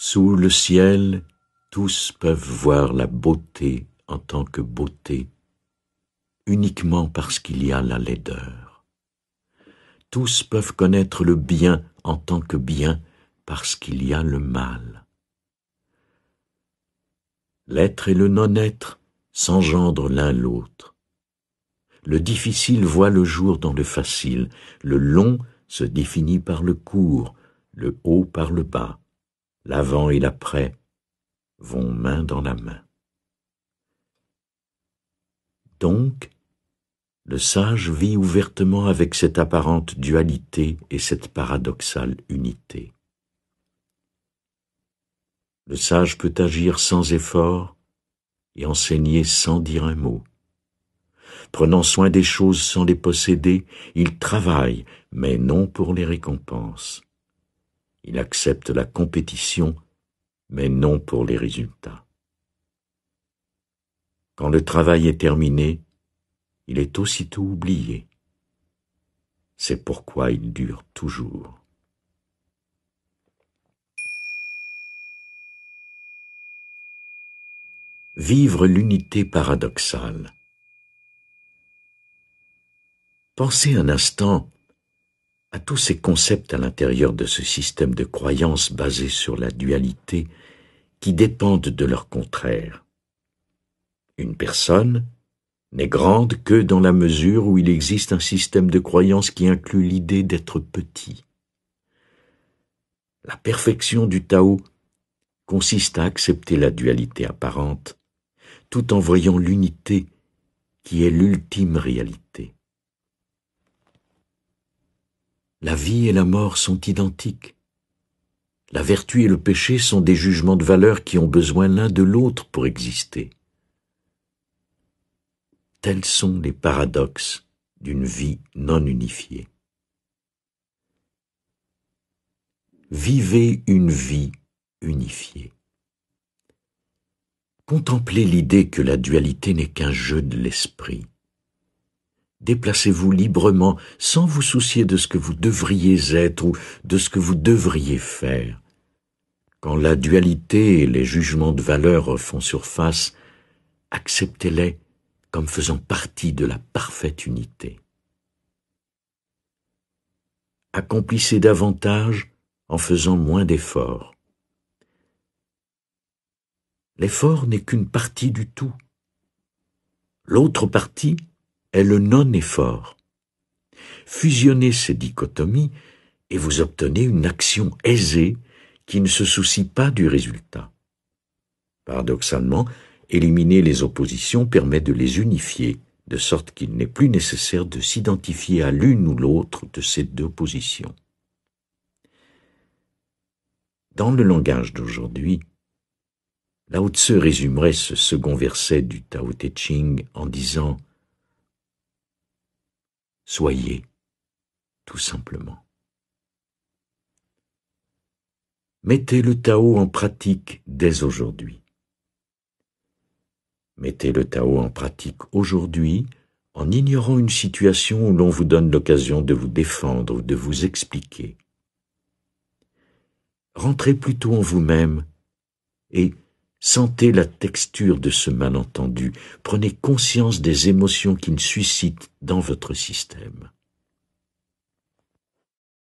Sous le ciel, tous peuvent voir la beauté en tant que beauté, uniquement parce qu'il y a la laideur. Tous peuvent connaître le bien en tant que bien, parce qu'il y a le mal. L'être et le non-être s'engendrent l'un l'autre. Le difficile voit le jour dans le facile, le long se définit par le court, le haut par le bas, l'avant et l'après vont main dans la main. Donc, le sage vit ouvertement avec cette apparente dualité et cette paradoxale unité. Le sage peut agir sans effort et enseigner sans dire un mot. Prenant soin des choses sans les posséder, il travaille, mais non pour les récompenses. Il accepte la compétition, mais non pour les résultats. Quand le travail est terminé, il est aussitôt oublié. C'est pourquoi il dure toujours. Vivre l'unité paradoxale. Pensez un instant à tous ces concepts à l'intérieur de ce système de croyances basé sur la dualité qui dépendent de leur contraire. Une personne n'est grande que dans la mesure où il existe un système de croyances qui inclut l'idée d'être petit. La perfection du Tao consiste à accepter la dualité apparente tout en voyant l'unité qui est l'ultime réalité. La vie et la mort sont identiques. La vertu et le péché sont des jugements de valeur qui ont besoin l'un de l'autre pour exister. Tels sont les paradoxes d'une vie non unifiée. Vivez une vie unifiée. Contemplez l'idée que la dualité n'est qu'un jeu de l'esprit. Déplacez-vous librement sans vous soucier de ce que vous devriez être ou de ce que vous devriez faire. Quand la dualité et les jugements de valeur font surface, acceptez-les comme faisant partie de la parfaite unité. Accomplissez davantage en faisant moins d'efforts. L'effort n'est qu'une partie du tout. L'autre partie est le non-effort. Fusionnez ces dichotomies et vous obtenez une action aisée qui ne se soucie pas du résultat. Paradoxalement, éliminer les oppositions permet de les unifier, de sorte qu'il n'est plus nécessaire de s'identifier à l'une ou l'autre de ces deux positions. Dans le langage d'aujourd'hui, Lao Tse résumerait ce second verset du Tao Te Ching en disant « Soyez, tout simplement ». Mettez le Tao en pratique dès aujourd'hui. Mettez le Tao en pratique aujourd'hui en ignorant une situation où l'on vous donne l'occasion de vous défendre ou de vous expliquer. Rentrez plutôt en vous-même et sentez la texture de ce malentendu. Prenez conscience des émotions qu'il suscite dans votre système.